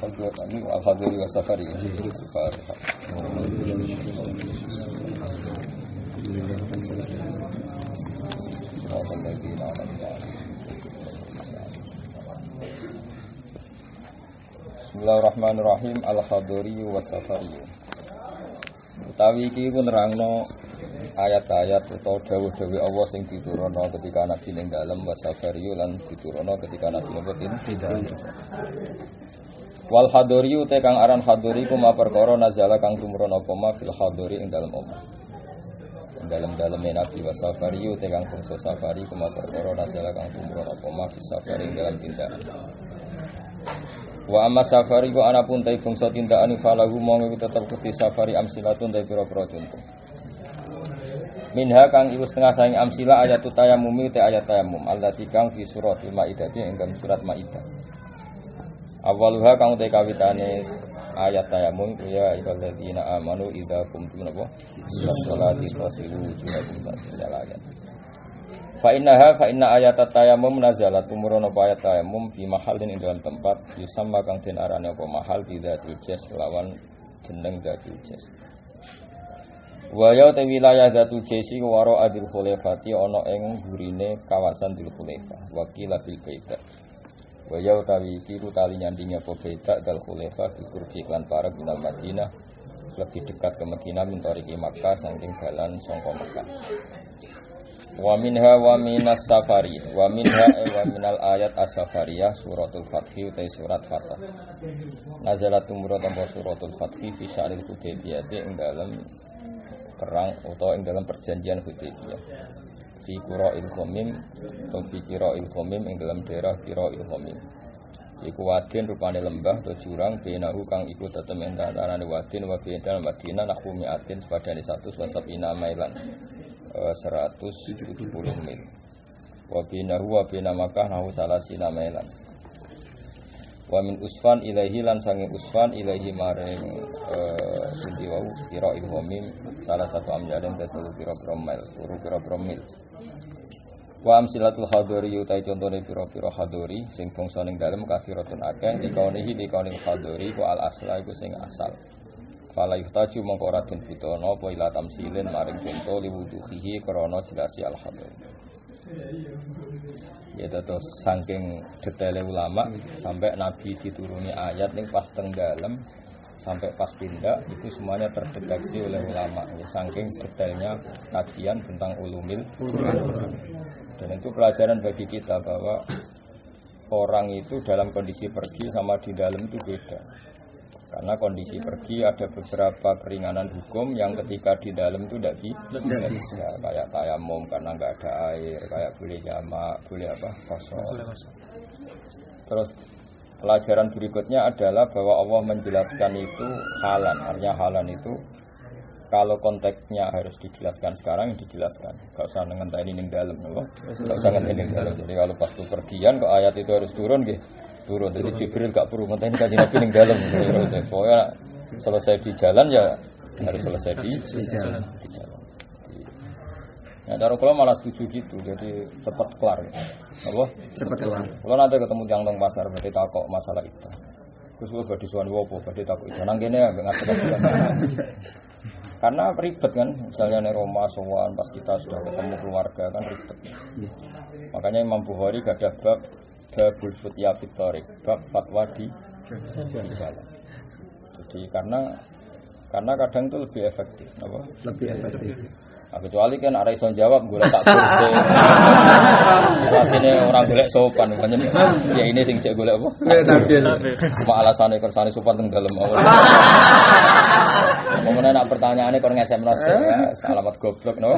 Al-Haduri wa Safari. Al-Fatihah. Bismillahirrahmanirrahim. Al-Haduri wa Safari. Utawi iki ku nerangno ayat-ayat utawa dawuh-dawuh Allah sing diturunno ketika Nabi ning dalem wa Safari lan diturunno ketika Nabi tidak. Wal hadori te kang aran hadori ku ma perkara nazala kang tumurun apa ma fil hadori ing dalem omah. Ing dalem-daleme Nabi wa Safari te kang bangsa Safari ku ma perkara nazala kang tumurun apa ma fil Safari ing dalem tindak. Wa amma Safari ku ana pun ta bangsa tindakan falahu monggo tetep kuti Safari amsilatun ta pira-pira contoh. Minha kang iku setengah saing amsila ayat tayammum te ayat tayammum allati kang fi suratil Maidah ing dalam surat Maidah. Awaluha kang te kawitane ayat tayammum ya ayyuhalladzina amanu idza qumtum ila sholati fasilu wujuhakum ayat. Fa inna ayat tayammum nazalat tumurun apa ayat tayammum fi mahallin ing dalam tempat yusamma kang den arane apa mahal bidatul jas lawan jeneng datul jas. Wa ya te wilayah datul jasi waro adil khulaifati ana ing gurine kawasan Dzul Khulaifah wakila bil baidah. Wa ya utawi kiru tali nyandinge apa baidah dal khulaifah bi qurbi lan parek minal Madinah lebih dekat ke Madinah min tariqi Makkah saking dalan saka Makkah. Wa minha wa minas safari wa minha wa minal ayat as-safariyah suratul fathi utai surat Fath. Nazalat tumurun apa suratul fathi fi sya'ril Hudaybiyah ing dalem perang atau ing dalam perjanjian Hudaybiyah. Fi Qura'il Ghamim atau fi Qira'il Ghamim ing dalam daerah Qira'il Ghamim. Iku wadin rupane lembah atau jurang benahu kang iku tetem antarané wadin wa bainal Madinah nahwu mi'atin sepadane 100 wasabina mailan 170 mil. Wa bainahu wa baina Makkah nahwu salasina mailan. Wa min usfan ilaihi lan sange usfan ilaihi maring pundi wau Qira'il Ghamim salah satu amjaran tetelu pira-pira mil. Wa amsilatul hadori utai contone pira-pira hadori sing bangsa ning dalem kathiratun akeh dikaunihi hadori ku al asla iku sing asal. Fala yuhtaju mongko ora den butono apa ila tamsilin maring conto liwuduhi krana jelasi al hadori. Ya terus saking detaile ulama sampai Nabi dituruni ayat ning pas teng dalem sampai pas pindah itu semuanya terdeteksi oleh ulama ya, saking detailnya kajian tentang ulumil Quran. Dan itu pelajaran bagi kita bahwa orang itu dalam kondisi pergi sama di dalam itu beda. Karena kondisi pergi ada beberapa keringanan hukum yang ketika di dalam itu tidak bisa, kayak tayammum karena nggak ada air, kayak boleh jamak, boleh apa kosong. Terus pelajaran berikutnya adalah bahwa Allah menjelaskan itu halan, artinya halan itu kalau konteksnya harus dijelaskan sekarang dijelaskan, nggak usah ngenteni ning dalem, nggak usah ngenteni ning dalem. Jadi kalau pas pergian kok ayat itu harus turun, turun. Jadi Jibril gak perlu ngenteni kanjeng Nabi ning dalem. Pokoknya selesai di jalan ya harus selesai di jalan. Nah, cara kula malah setuju gitu, jadi cepat kelar. Apa? Cepat kelar. Kalau nanti ketemu yang teng pasar berarti takok masalah itu. Gus kula badhe suwan wopo, badhe takok itu. Nang kene ambek ngadeg-adeg. Karena ribet kan, misalnya nek Roma sowan pas kita sudah ketemu keluarga kan ribet. Makanya Imam Bukhari gak ada bab babul futya fit thariq, bab fatwa di jalan. Jadi karena kadang itu lebih efektif, apa? Lebih efektif. Nah, kecuali kan arah iso jawab golek tak kursi. Artine orang golek sopan pancen. Ya ini sing cek golek apa? Tampil. Apa alasane kersane sopan teng dalem awal. Momone nak pertanyaane kon ngesemno ya, alamat goblok no.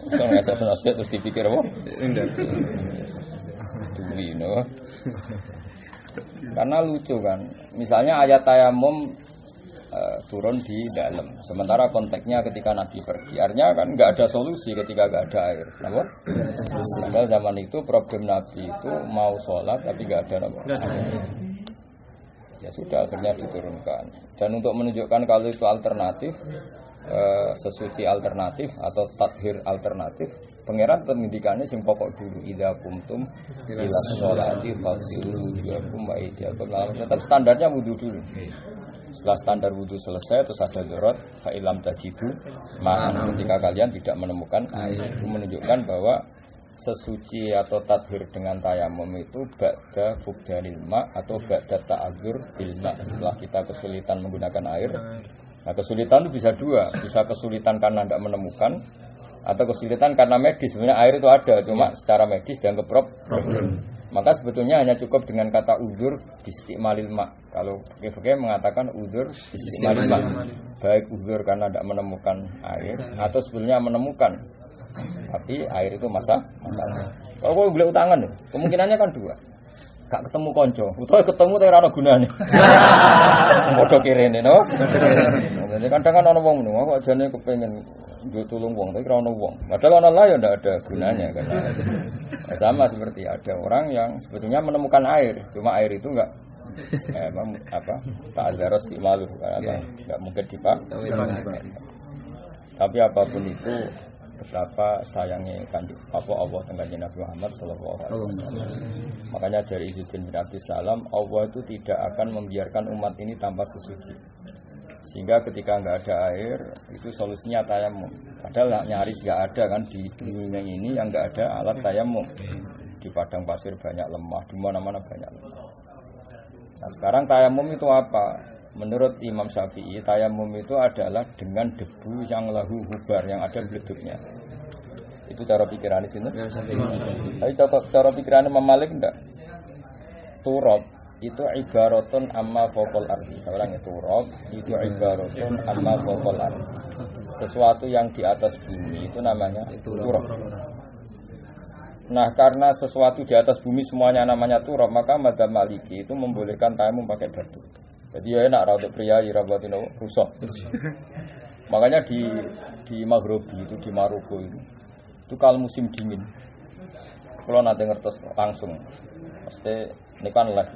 Kon ngesemno terus dipikir apa? Duwi no. Karena lucu kan. Misalnya ayat tayammum turun di dalam. Sementara konteksnya ketika Nabi pergi, artinya kan nggak ada solusi ketika nggak ada air. Kenapa? Padahal zaman itu problem Nabi itu mau sholat tapi nggak ada air. Ya sudah akhirnya diturunkan. Dan untuk menunjukkan kalau itu alternatif, sesuci alternatif atau tathir alternatif, Pangeran pengendikane sing pokok dulu idza kumtum ila sholati fasilu wujuhakum wa aydiyakum. Tetap standarnya wudu dulu. Setelah standar wudu selesai terus ada darurat fa ilam tajidu ma'an ketika kalian tidak menemukan air. Itu menunjukkan bahwa sesuci atau tathir dengan tayamum itu ba'da fukdanil ma atau ba'da ta'adzur bil ma. Setelah kita kesulitan menggunakan air. Nah, kesulitan itu bisa dua, bisa kesulitan karena tidak menemukan atau kesulitan karena medis. Sebenarnya air itu ada, cuma secara medis dianggap problem. Maka sebetulnya hanya cukup dengan kata uzur istiqmalil ma. Kalau fikih mengatakan uzur istiqmalil ma, baik uzur karena tidak menemukan air atau sebetulnya menemukan tapi air itu masalah. Kalau kau boleh utangan, kemungkinannya kan dua. Gak ketemu konco, utawa ketemu tapi ora ana gunane. Padha kirene, no. Jadi kadang kan ana wong ngono, kok jane kepengin nggo tulung wong tapi ora ana wong. Padahal ana lah ya ndak ada gunanya karena sama seperti ada orang yang sebetulnya menemukan air, cuma air itu enggak ta'adzaros bimalu karena enggak mungkin dipakai. Tapi apapun itu betapa sayangnya Allah dengan Nabi Muhammad sallallahu alaihi wasallam. Makanya dari Izzuddin bin Abdus Salam, Allah itu tidak akan membiarkan umat ini tanpa sesuci. Sehingga ketika enggak ada air, itu solusinya tayamum. Padahal nyaris enggak ada kan di dunia ini yang enggak ada alat tayamum. Di padang pasir banyak lemah, di mana-mana banyak lemah. Nah, sekarang tayamum itu apa? Menurut Imam Syafi'i, tayamum itu adalah dengan debu yang lahu hubar, yang ada beleduknya. Itu cara pikiran di sini. Tapi cara pikiran Imam Malik enggak. Turab itu ibaratun amma fawqal ardi. Seorang itu turab itu ibaratun amma fawqal ardi. Sesuatu yang di atas bumi itu namanya turab. Nah, karena sesuatu di atas bumi semuanya namanya turab, maka madzhab Maliki itu membolehkan tayamum pakai batu. Jadi ya enak untuk pria irabatin rusak. Makanya di Maghribi itu di Maroko itu kalau musim dingin, kalau nanti ngertos langsung, pasti ini kan live.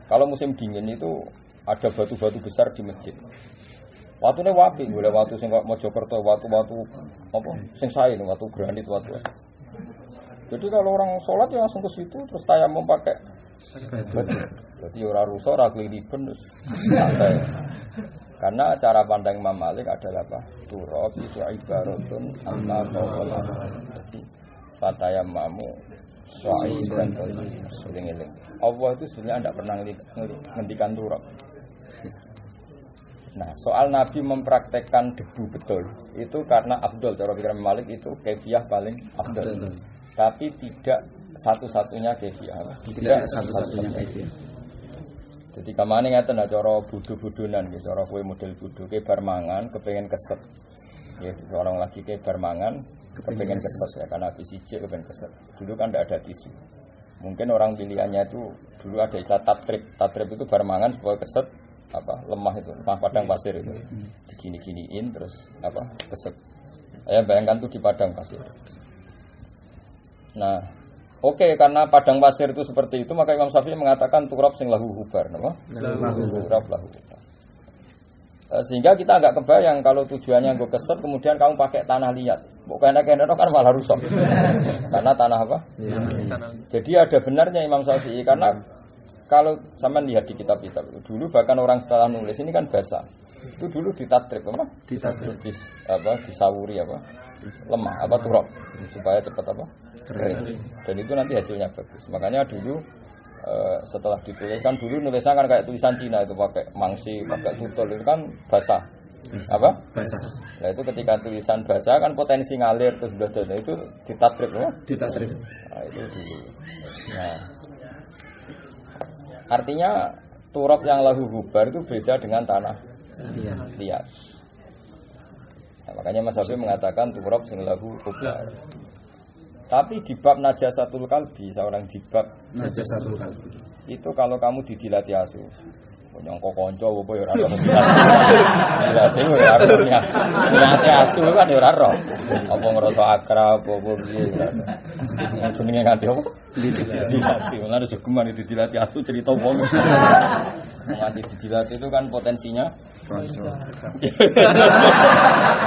Kalau musim dingin itu ada batu-batu besar di masjid. Waktunya wapi, boleh waktu sing kok Mojokerto, waktu apa? Sing sae waktu granit waktu. Jadi kalau orang sholat ya langsung ke situ terus tayamum pakai batu. Jadi ora rusak, ora kelilipan terus santai. Karena cara pandang Imam Malik adalah apa? Turab itu ibaratun amma fawqal ardi. Jadi fatayammamu sa'idan tayyiban. Allah itu sebenarnya tidak pernah ngendikan turab. Nah, soal Nabi mempraktekkan debu betul itu karena afdol. Cara pikiran Imam Malik itu kaifiah paling afdol. Tapi tidak satu-satunya kaifiah. Tidak satu-satunya kaifiah. Jadi kamane ngaten cara bodho-bodhonan nggih, cara kowe model bodho ke bar mangan kepengin keset. Ya, orang lagi ke bar mangan kepengin keset ya karena habis sijik kepengin keset. Dulu kan tidak ada tisu. Mungkin orang pilihannya itu dulu ada istilah tatrib. Tatrib itu bar mangan supaya keset lemah itu, lemah padang pasir itu. Digini-giniin terus keset. Ya bayangkan tuh di padang pasir. Nah, oke, karena padang pasir itu seperti itu, maka Imam Syafi'i mengatakan turab sing lahu hubar, turab lahu hubar. Sehingga kita agak kebayang kalau tujuannya gue keset, kemudian kamu pakai tanah liat, bukan enak-enak kan malah rusak. Karena tanah apa? Jadi ada benarnya Imam Syafi'i, karena kalau sama lihat di kitab-kitab dulu bahkan orang setelah nulis ini kan basah, itu dulu ditatrib apa? Ditatrib, disawuri lemah turab supaya cepat kering. Dan itu nanti hasilnya bagus. Makanya dulu setelah dituliskan dulu nulisnya kan kayak tulisan Cina itu pakai mangsi, pakai tutul itu kan basah. Basah. Nah itu ketika tulisan basah kan potensi ngalir terus sudah itu ditatrib Ditatrib. Nah itu dulu. Nah artinya turab yang lahu hubar itu beda dengan tanah liat. Nah, makanya Mas Habib mengatakan turab sing lahu hubar. Tapi di bab najasatul kalbi, seorang di bab najasatul kalbi itu kalau kamu didilati asu, nyongko konco apa ya ora ono dilati ya ora ono dilati asu kan ya ora ono apa ngrasa akrab apa piye jenenge nganti apa Dilati, malah jogeman itu dilati asu cerita wong. Nganti dilati itu kan potensinya kanca.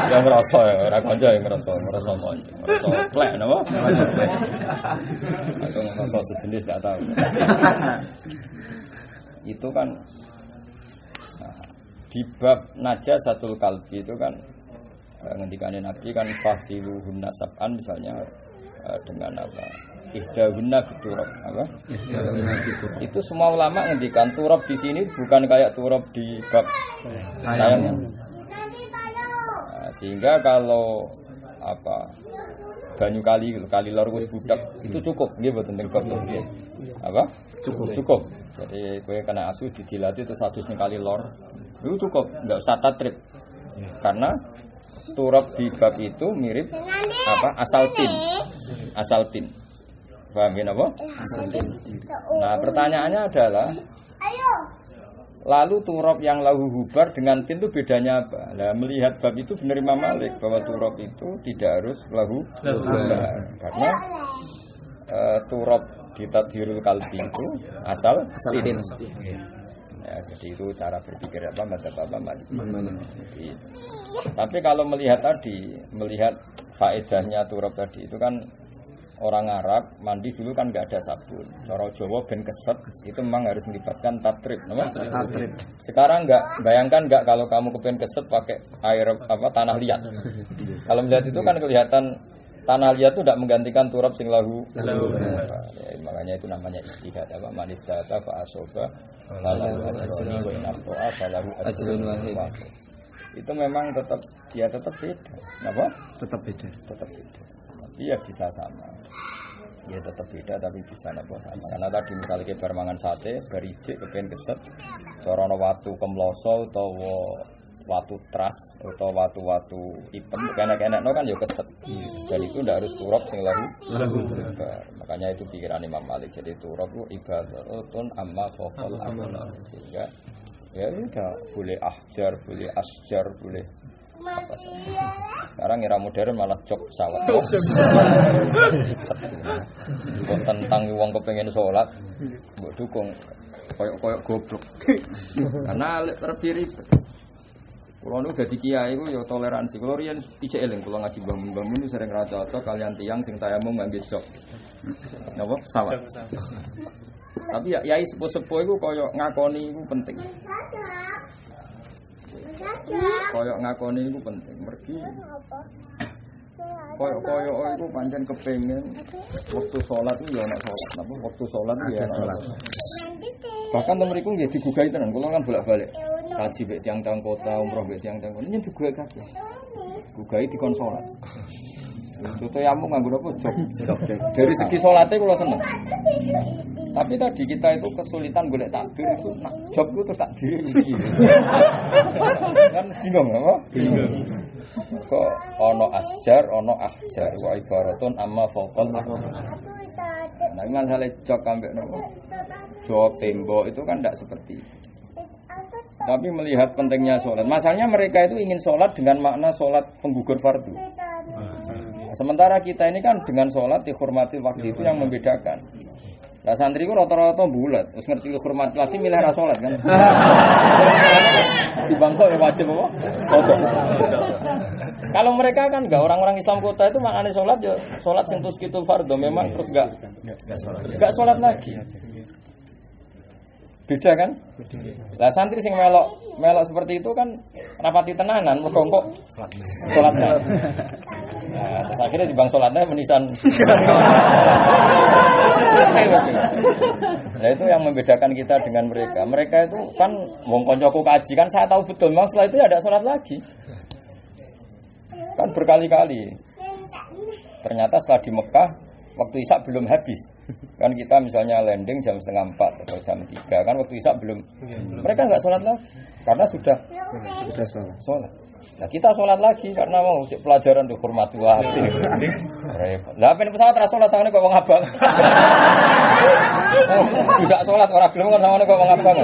Yang ngerasa ya, ora kanca yang ngerasa kanca. Ngerasa plek napa? Atau ngerasa sejenis enggak tahu. Itu kan di bab najasatul kalbi itu kan ngendikane Nabi kan fasiluhunna sab'an misalnya dengan apa? Ihdahunna biturab apa? Itu semua ulama ngendikan turab di sini bukan kayak turab di bab tayamum. Sehingga kalau apa banyu kali lor wis budak itu cukup nggih mboten teng bab nggih. Apa? Cukup. Jadi kowe kena asu dijilati itu 100 kali lor. Itu cukup, enggak usah tatrib. Karena turab di bab itu mirip apa? Asal tin. Paham ya apa? Nah, pertanyaannya adalah lalu turab yang lahu hubar dengan tin itu bedanya apa? Nah, melihat bab itu benar Imam Malik bahwa turab itu tidak harus lahu hubar. Karena turab di tadhirul kalbi itu asal tin. Ya, jadi itu cara berpikir apa madzhab Malik. Tapi kalau melihat faedahnya turab tadi itu kan orang Arab mandi dulu kan nggak ada sabun. Cara Jawa ben keset itu memang harus melibatkan tatrib, tatrib. Sekarang bayangkan kalau kamu kepen keset pakai air apa tanah liat. Kalau melihat itu kan kelihatan tanah liat itu tidak menggantikan turab sing lahu. Ya, makanya itu namanya istihad apa manis data fa asoba lalu ajrun wa inaqta falahu ajrun wahid. Itu memang tetap beda. Kenapa? Tetap beda. Tapi ya bisa sama. Ya tetap beda tapi bisa napa sama. Karena tadi misalnya ke permangan sate, berijik kepen keset, corono watu kemloso utawa watu tras atau watu-watu hitam kena-kena kan ya keset. Dan itu ndak harus turab sing lahu. Makanya itu pikiran Imam Malik. Jadi turab itu ibadatun amma faqal amana. Sehingga ya udah boleh ahjar, boleh asjar, boleh apa saja. Sekarang era modern malah jok pesawat. Kok tentang wong kepengin salat, mbok dukung koyok goblok. Karena lebih ribet. Kulo nu dadi kiai iku ya toleransi. Kulo riyen ijek eling kulo ngaji mbah mun sering ra cocok kalian tiyang sing tayamum nganggo jok. Napa? Pesawat. Tapi ya yai sepuh-sepuh iku koyo ngakoni iku penting. Koyo ngakoni iku penting. Mergi koyo iku pancen kepengin waktu salat iku ya ana salat. Napa waktu salat ya ana salat. Bahkan temen mriku nggih digugahi tenan. Kulo kan bolak-balik. Kaji mek tiang-tiang kota, umroh mek tiang-tiang kota. Nyen digugahi kabeh. Gugahi dikon salat. Contoh yamu nganggo apa? Jog. Dari segi salate kula seneng. Tapi tadi kita itu kesulitan golek takbir itu job itu takbir iki. Kan bingung apa? Bingung. Kok ana asjar, ana ahjar wa ibaratun amma faqal. Nah, masalah jog ambek nopo? Jog tembok itu kan tidak seperti itu. Tapi melihat pentingnya sholat. Masalahnya mereka itu ingin sholat dengan makna sholat penggugur fardu. Sementara kita ini kan dengan sholat dihormati waktu itu yang membedakan. Nah santri itu rata-rata bulat, terus ngerti dihormati lagi milih ra sholat kan. Di Bangkok ya wajib apa? Kalau mereka kan enggak, orang-orang Islam kota itu maknanya sholat ya sholat sing tuskitul fardu memang terus enggak sholat lagi. Beda kan? Lah santri sing melok seperti itu kan rapati tenanan mergo kok salatnya. Nah, terus akhirnya dibang salatnya menisan. Nah itu yang membedakan kita dengan mereka. Mereka itu kan wong koncoku kaji kan saya tahu betul memang setelah itu ya ada salat lagi. Kan berkali-kali. Ternyata setelah di Mekah waktu Isya belum habis. Kan kita misalnya landing jam 3:30 atau jam 3 kan waktu Isya belum. Mereka enggak sholat lagi karena sudah sholat. Nah kita sholat lagi karena mau cek pelajaran dihormati waktu. Lah pen pesawat ra sholat sangane kok wong abang. Tidak sholat orang gelem kan sangane kok wong abang.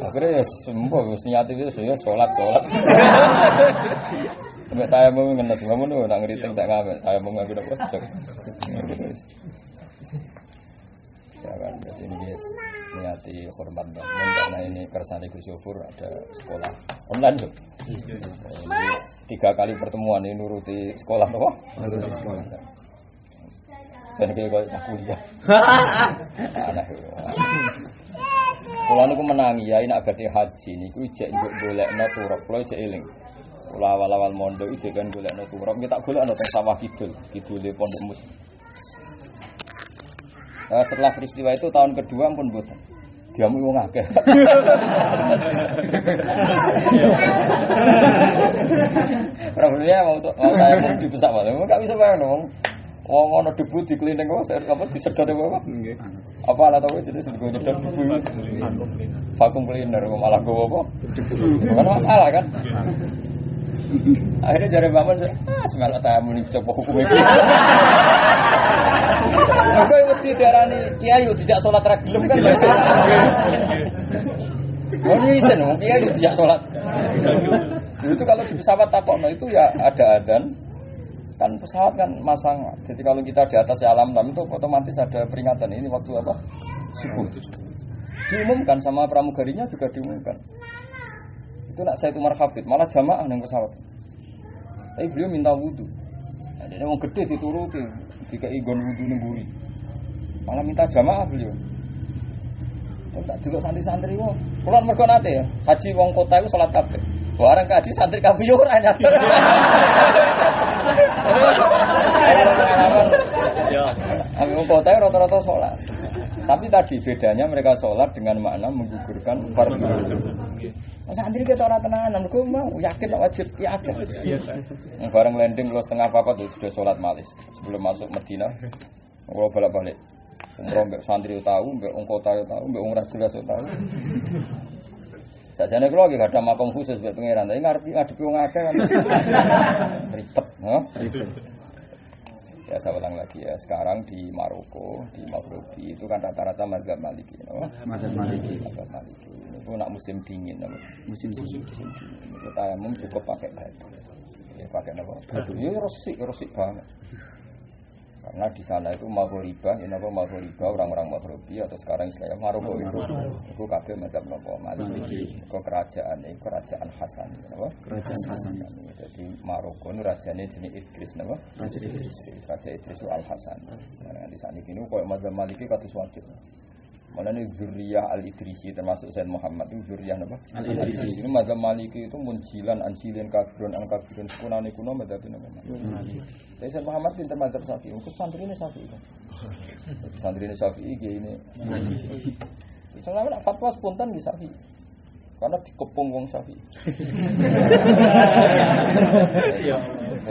Akhirnya ya sembuh wis niat itu ya sholat. Sampai tayamum ngenes, kamu nu nak ngeriting tak ngamet. Tayamum nganggo apa? Cek. niati hormat bangun karena ini kersane Gus Yofur ada sekolah online tuh. Ini 3 kali pertemuan ini nuruti sekolah apa? Nuruti sekolah. Dan kayak kuliah. Anak itu. Kula niku menangi ya nek badhe haji niku jek golekno turuk kula jek eling. Kula awal-awal mondok iki kan golekno turuk, nggih tak golekno teng sawah kidule Pondok Mus. Setelah peristiwa itu tahun kedua pun mboten. Diamu wong akeh. Problemnya mau saya mau di pesawat, enggak bisa bayang. Wong ana debu di klinik apa disedot apa? Nggih. Apa ana tau jadi sedot debu. Vakum cleaner malah gowo apa? Bukan masalah kan? Akhirnya jare Baman semelok tamu ning coba hukum iki. Mergo wedi diarani kiai yo dijak salat ra gelem kan. Wong isen wong kiai yo dijak salat. Itu kalau di pesawat takokno itu ya ada adzan. Kan pesawat kan masang. Jadi kalau kita di atas alam itu otomatis ada peringatan ini waktu apa? Subuh. Diumumkan sama pramugarinya juga diumumkan. Itu nak saya Umar Hafid malah jamaah nang pesawat. Tapi beliau minta wudu. Nah, dia mau gede dituruti, dikai gon wudu nemburi. Malah minta jamaah beliau. Tak juga santri-santri wong. Kulo mergo nate ya, haji wong kota iku salat kabeh. Barang kaji santri kabeh yo ora nyata. Ya, wong kota rata-rata salat. Tapi tadi bedanya mereka sholat dengan makna menggugurkan fardhu. Santri kita orang tenanan, mereka mau yakin wajib ya ada. Bareng landing kalau setengah papat sudah sholat malis sebelum masuk Madinah. Kalau balik-balik, umroh mbek santri tahu, mbek wong kota tahu, mbek wong ra jelas tahu. Sajane kula iki gak ada makom khusus mbek pangeran, tapi ngadepi wong akeh kan. Ribet, ribet. Ya saya ulang lagi ya, sekarang di Maroko, di Maghribi itu kan rata-rata mazhab Maliki, mazhab Maliki. Itu nak musim dingin, musim dingin. Itu tayamum cukup pakai batu, ya pakai apa? Batu. Ya resik banget. Karena di sana itu Maghriba, orang-orang Maghribi atau sekarang istilahnya Maroko itu kabeh mazhab Maliki. Itu kerajaan Hasan, Kerajaan Hasan. Jadi Maroko itu rajanya jenis Idris, Raja Idris Al Hasan. Nah, di sana ini koyo mazhab Maliki kados wajib. Mana nih Zuriyah Al-Idrisi termasuk Sayyid Muhammad itu Zuriyah Al-Idrisi. Ini mazhab Maliki itu munjilan, anjilin, kafirun, angkafirun, sekunani kuno mazhab ini. Tapi Sayyid Muhammad pintar mazhab Syafi'i. Itu santri ini Syafi'i kan. Santri ini Syafi'i ini. Misalnya fatwa spontan di Syafi'i. Karena dikepung wong Syafi'i.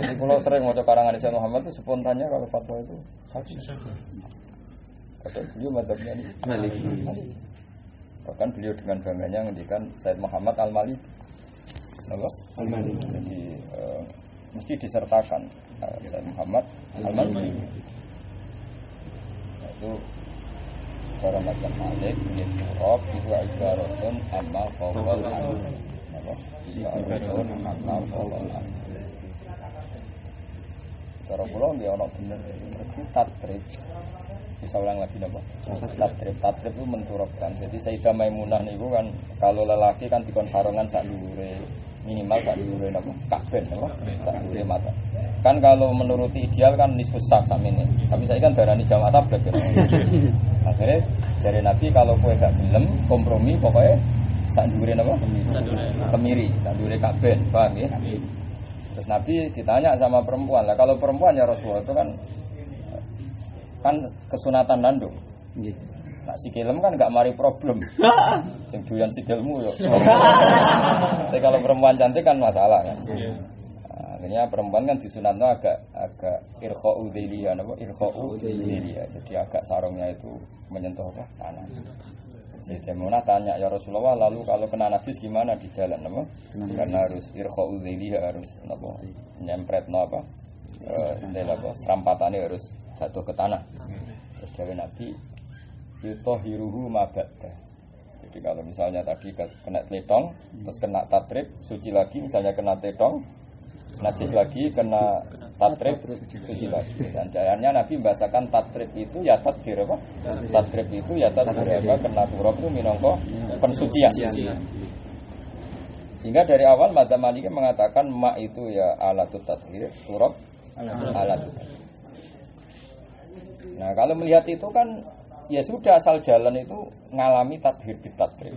Jadi kalau sering mau karangan Sayyid Muhammad itu spontannya kalau fatwa itu Syafi'i. Padahal beliau mazhabnya Maliki. Bahkan beliau dengan bangganya ngendikan Sayyid Muhammad Al-Maliki. Al-Maliki. Jadi mesti disertakan Sayyid Muhammad Al-Maliki. Itu para mazhab Malik, Turab, itu ibaratun amma fawqal alim. Ibaratun amma fawqal alim. Cara kula nggih ana bener iki tatrib. Bisa ulang lagi napa? Tatrib itu menturabkan. Jadi Sayyidah Maimunah niku kan kalau lelaki kan dikon sarongan sak dhuwure minimal sak dhuwure napa? Kabeh napa? Sak dhuwure mata. Kan kalau menuruti ideal kan nisfus sak sakmene. Tapi saya kan darani jamaah tablek. Akhirnya dari Nabi kalau kowe gak gelem kompromi pokoknya sak dhuwure napa? Kemiri, sak dhuwure kabeh, paham ya? Terus Nabi ditanya sama perempuan, lah kalau perempuan ya Rasulullah itu kan kesunatan nandung. Nak sikilem kan enggak mari problem. Sing doyan sikilmu yo. Tapi kalau perempuan cantik kan masalah kan. Akhirnya perempuan kan disunatno agak irkha'u dziliyah napa irkha'u dziliyah. Jadi agak sarungnya itu menyentuh apa? Tanah. Saya mau tanya ya Rasulullah, lalu kalau kena najis gimana di jalan napa? Karena harus irkha'u dziliyah harus napa? Nyempretno apa? Serampatannya harus jatuh ke tanah. Terus dari Nabi yutohiruhu mabada. Jadi kalau misalnya tadi kena teletong, terus kena tatrib, suci lagi, misalnya kena teletong, najis lagi, kena tatrib suci lagi. Dan jalannya Nabi membahasakan tatrib itu ya tadhir apa? Tatrib itu ya tadhir apa? Karena turab itu minangka pensucian. Sehingga dari awal madzhab Maliki mengatakan ma itu ya alatut tadhir, turab alatut tadhir. Nah, kalau melihat itu kan ya sudah asal jalan itu ngalami tadhir bitatrib.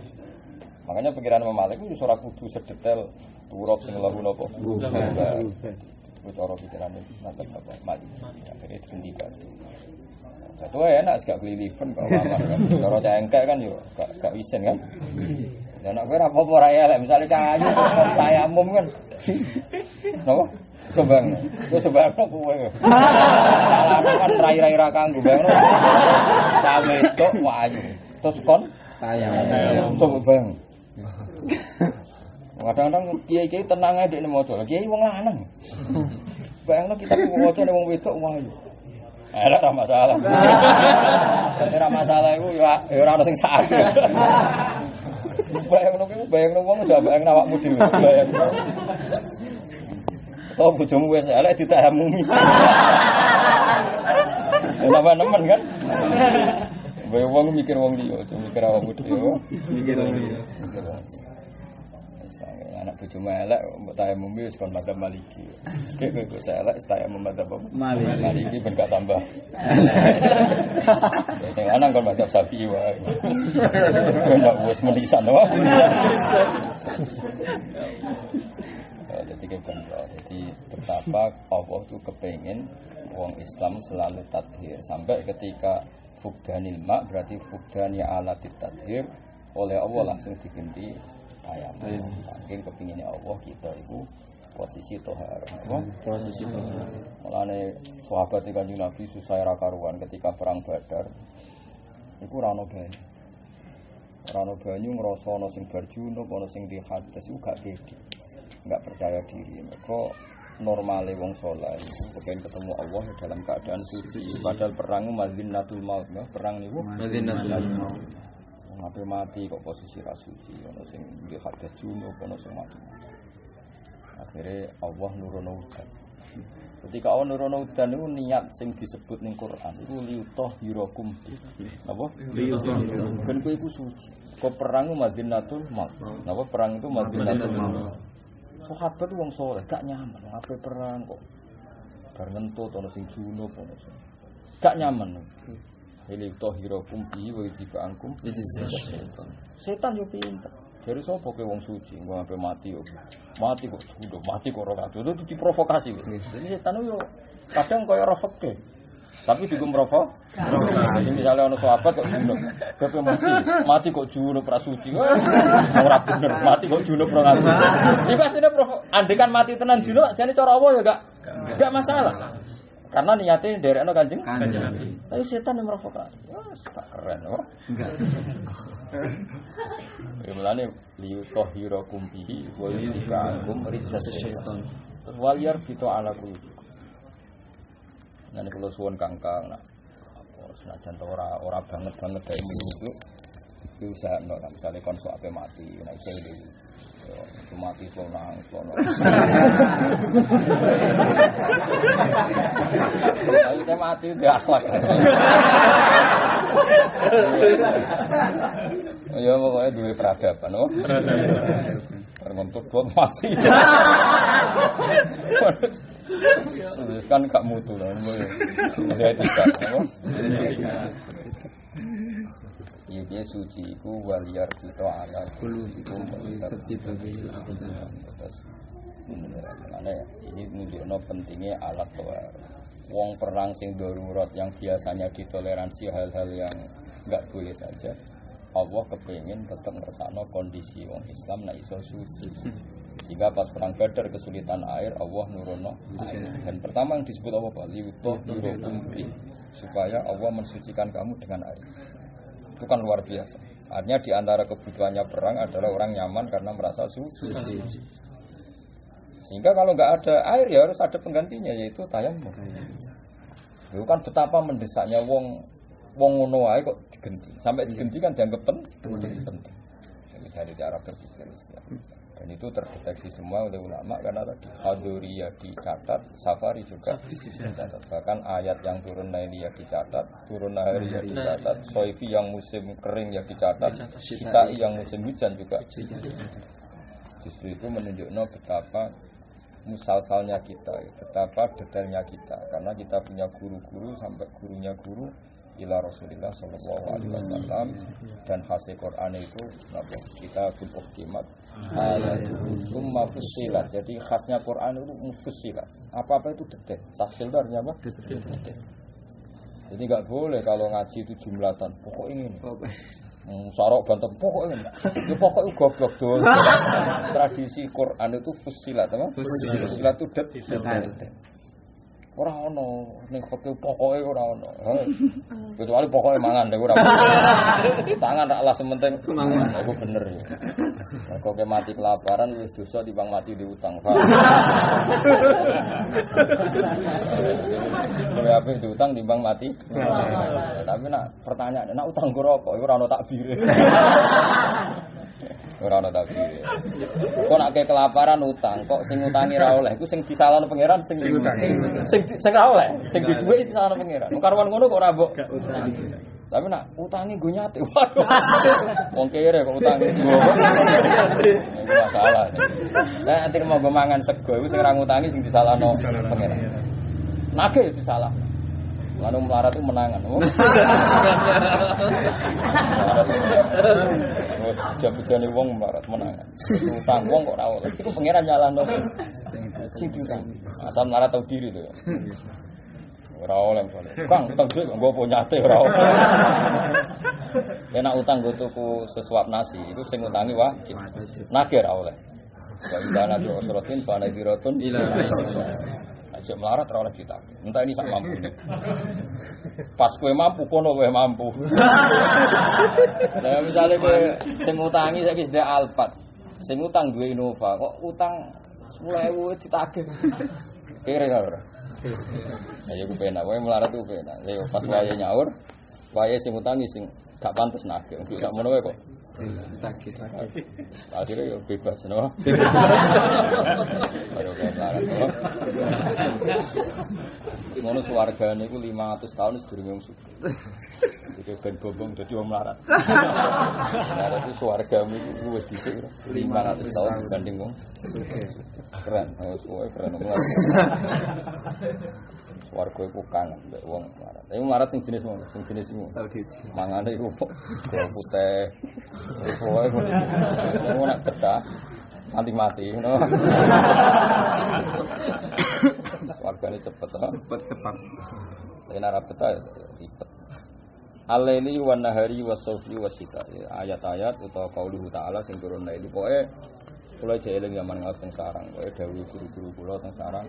Makanya pikiran Imam Malik itu ora kudu sedetail turab sing lahu napa. Itu cara pikirane madzhab Malik. Akhirnya dihentikan. Satu enak gak kelilipan kok aman kan. Cara cengkek kan yo gak wisen kan. Ya nek kowe ora apa-apa ora elek, misale cahayu tayamum kan. Napa? Coba kowe. Alasan kan rai-rai ra kanggo bang. Cawe tok wayu. Terus kon tayamum. Coba bang. Kadang-kadang kiai-kiai tenang ae dekne maca. Kiai wong lanang. Bayangno kita maca nek wong wedok wayu. Ora masalah. Ora masalah iku ya ora ono sing sak. Bayangno wong aja bayangno awakmu dhewe. Bayangno. Toh bojomu wis elek ditayamumi. Ora nemen kan? Bayang wong mikir wong liya, mikir awakmu dhewe. Mikir wong liya. Anak bojomu elek mbok tayamumi wis kon madzhab Maliki. Sik kowe elek tayamum madzhab Maliki ben gak tambah. Sing lanang kon madzhab Syafi'i wae. Nek wis menisan wae. Jadi betapa Allah itu kepengen wong Islam selalu tadhir sampai ketika fukdanil ma berarti fukdani alatit tadhir oleh Allah langsung diganti tayamum. Saking kepinginnya Allah kita itu posisi tohar. Posisi tohar. Mulane sahabat Kanjeng Nabi susah ra karuan ketika perang Badar. Iku ora ono banyu. Ora ono banyu ngrasa ana sing barjunub, ana sing dihadas iku gak pede. Enggak percaya diri. Mereka normale wong saleh kepen ketemu Allah dalam keadaan suci. Padahal perang madinatul maut, perang niku madinatul maut. Ngapain mati kok posisi rasuci, ono sing di hadas junub, ono sing mati. Akhirnya Allah nurono udan. Ketika Allah nurono udan itu niat sing disebut ning Quran itu liyutoh hirakum. Napa? Liyutoh. Ben kowe iku suci. Kok perang madinatul maut. Napa perang itu madinatul maut. Sahabat wong saleh gak nyaman, ngapain perang kok. Bar ngentut ono sing junub, ono sing gak nyaman. Ini tohirakum bihi wa yudhika angkum setan yo pinter. Dari sapa ke wong suci engko sampe mati yo. Mati kok junub, mati kok ora kabeh. Itu diprovokasi. Jadi setan yo kadang koyo ora feke. Tapi digum provokasi. Misalnya ono sahabat kok junub, kepe mati kok junub ora suci. Ora bener, mati kok junub ora kabeh. Iku asline andekan mati tenan junub jane cara Allah ya gak masalah. Karena niatnya derekno Kanjeng Nabi. Tapi setan yang provokasi. Wah, tak keren kok. Enggak. Ya mulane liyutahhirakum bihi wa yudhikakum rijsa syaitan. Waliyar bitu ala kulli. Nek kula suwun Kangkang nak senajan ora banget kayak itu. Iki usahane misale kon sok ape mati nek iki mati selonang. Ayo kita mati di akhlak. Ya pokoknya duwe peradaban, oh. Terbentuk buat mati. Kan gak mutu lah, mulai tidak, oh. Iya suci ku waliyar kita ala kulubikum ini menunjukkan pentingnya alat toa. Wong perang sing darurat yang biasanya ditoleransi hal-hal yang enggak boleh saja. Allah kepengin tetap ngersakno kondisi wong Islam nek iso suci. Sehingga pas perang Badar kesulitan air, Allah nurono air. Dan pertama yang disebut Allah supaya Allah mensucikan kamu dengan air. Itu kan luar biasa. Artinya di antara kebutuhannya perang adalah orang nyaman karena merasa suci. Sehingga kalau nggak ada air ya harus ada penggantinya yaitu tayamum. Itu kan betapa mendesaknya wong ngono wae kok digenti. Sampai digenti kan dianggap penting. Jadi dari Arab berpikir Islam. Dan itu terdeteksi semua oleh ulama karena tadi Khaduriyah dicatat, Safari juga dicatat. Bahkan ayat yang turun Nailiyah dicatat, turun Nahariyah dicatat, Soifi yang musim kering ya dicatat, Syita'i yang musim hujan juga. Justru itu menunjukkan betapa musalsalnya kita, betapa detailnya kita. Karena kita punya guru-guru sampai gurunya guru ila Rasulullah sallallahu alaihi wasallam dan hasil Quran itu napa kita pun ukhimat ayatuhum mafussilat. Jadi khasnya Quran itu mufassilat. Apa-apa itu detail. Tafsir itu artinya apa? Detail. Jadi enggak boleh kalau ngaji itu jumlatan. Pokok ini. Sarok bantet pokok ini. Ya pokok itu goblok doang. Tradisi Quran itu fussilat apa? Fussilat itu detail. Ora ono ning fikih pokoke ora ono. Kecuali pokoke mangan dhewe ora. Tangan ra alas penting mangan. Iku bener ya. Kok mati kelaparan wis dosa timbang mati diutang. Luwih apik diutang timbang mati. Tapi nak pertanyaane nak utang go rokok iku ora ono takbire. Ora ana takbir. Kok nek kelaparan utang, kok sing utangi ra oleh, iku sing disalahno pangeran sing ra oleh, sing diduwe disalahno pangeran. Karuan ngono kok ora mbok utang. Tapi nak utangi nggo nyate. Waduh. Wong kere kok utangi. Iku masalah. Lah nanti mau go mangan sego iku sing ra ngutangi sing disalahno pangeran. Nage disalah. Lalu melarat itu menangan. Jam-jamane wong melarat menangan. Utang wong kok ora oleh. Iku pangeran nyalahno sing diutang. Asal melarat tau diri lho. Ora oleh kok. Kang utang dhuwit nggo apa nyate ora oleh. Nek utang nggo tuku sesuap nasi, iku sing utangi wajib. Nagih ora oleh. Wa indana tu usratin fa nadhiratun ila aja melarat ora oleh ditagih. Entah ini sak mampune. Pas kowe mampu kono kowe mampu. Lah misale kowe sing utangi saiki wis ndek Alphard. Sing utang duwe Innova, kok utang 10.000 ditagih. Kere ora. Ayo ku penak, kowe melarat ku penak. Ayo pas wayahe nyaur, wayahe sing utangi sing gak pantes nagih. Untuk sak mono wae kok. Ditagih. Akhire yo bebas no. Baru kowe melarat to. Ngono swargane iku 500 tahun sedurunge wong sugih. Iki ben bombong dadi wong melarat. Melarat iku swargamu iku wis dhisik 500 tahun dibanding wong sugih. Keren, suwe keren banget. Swarga iku kangen mbek wong melarat. Tapi melarat sing jenis ngono, sing jenis iku. Mangane iku putih. Pokoke ngono nek betah mati ngono. Wargane cepet cepat. Yen ora betah ya ribet. Al-laili wan nahari was-sawfi was-sita. Ayat-ayat utawa qauluhu ta'ala sing turun laili pokoke kula jeeling zaman ngaos teng sarang. Pokoke dawuh guru-guru kula teng sarang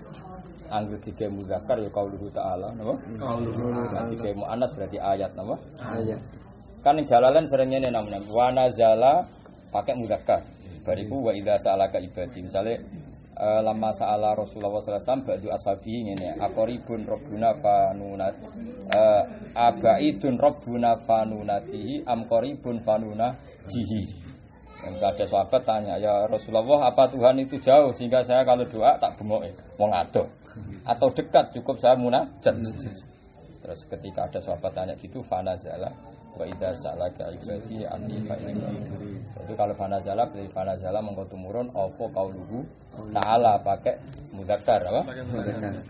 anggere dike muzakkar ya qauluhu ta'ala napa? Qauluhu ta'ala. Dike muannas berarti ayat napa? Ayat. Kan ning Jalalain sering ngene namanya wa nazala pakai muzakkar. Bariku wa idza sa'alaka ibadi. Misale lama sa'ala Rasulullah sallallahu alaihi wasallam ba'du ashabi ngene aqribun rabbuna fanunat abaidun rabbuna fanunatihi am qaribun fanunajihi. Ada sahabat tanya, ya Rasulullah apa Tuhan itu jauh sehingga saya kalau doa tak bengoke wong adoh atau dekat cukup saya munajat. Terus ketika ada sahabat tanya gitu fanazala wa idza sa'alaka ibadi anni fa inni. Itu kalau fanazala berarti fanazala mengko tumurun apa qauluhu ta'ala pakai muzakkar apa?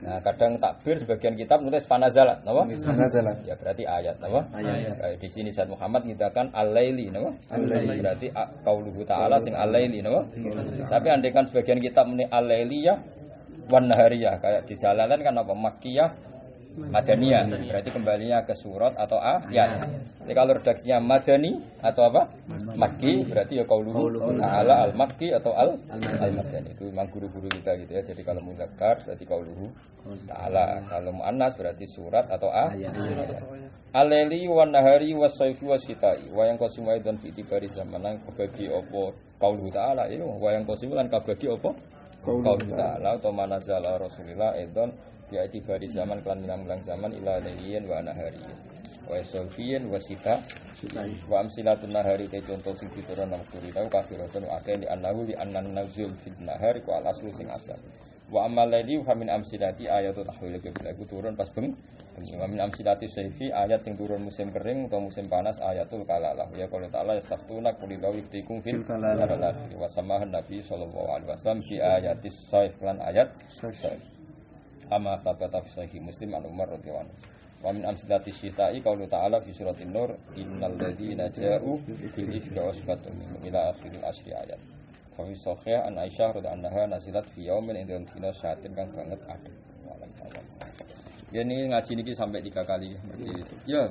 Nah, kadang takbir sebagian kitab nulis fanazala, apa? Fanazala. Ya berarti ayat, apa? Ayat. Di sini Said Muhammad ngitakan al-laili, apa? Al-laili. Berarti qauluhu ta'ala sing al-laili, apa? Tapi andaikan sebagian kitab muni al-lailiyah wan nahariyah kayak di Jalalain kan apa? Makkiyah Madaniyah, berarti kembalinya ke surat atau ayat. Jadi kalau redaksinya Madani atau apa? Makki, berarti ya qauluhu ta'ala al-Makki atau al-Madani. Itu memang guru-guru kita gitu ya. Jadi kalau muzakkar berarti qauluhu ta'ala, kalau muannas berarti surat atau ayat. Al-laili wan nahari was-sayfi was-sita'i. Wa yang qasim aidan fi tibari zamanan kabagi apa qauluhu ta'ala ya. Wa yang qasim lan kabagi apa? Qauluhu ta'ala atau manazala Rasulullah aidan ya itibari zaman kelan milang zaman ila lailiyin wa nahariyin. wa sulfiyin wa sita wa amsilatun nahari te contoh sing diturun nang turi tau kafiratun akeh li annahu li annan nazul fil nahari ku al aslu sing asal wa amal ladhi fa min amsilati ayatu tahwil qiblah iku turun pas beng wa min amsilati sayfi ayat sing turun musim kering atau musim panas ayatul kalalah ya qala ta'ala yastaftuna qul lawiftikum fil kalalah wa samahan nabi sallallahu alaihi wasallam fi ayatis sayf lan ayat sayf ama sabata fi sahih muslim an umar radhiyallahu anhu wa min amsilati syita'i qaulu ta'ala fi suratin nur innal ladzina ja'u bil ifki usbatun minhum ila akhiril asyri ayat fa fi sahih an aisyah radhiyallahu anha nazilat fi yaumin indal dina syatin kang banget adem. Ya ini ngaji niki sampai 3 kali. Ya,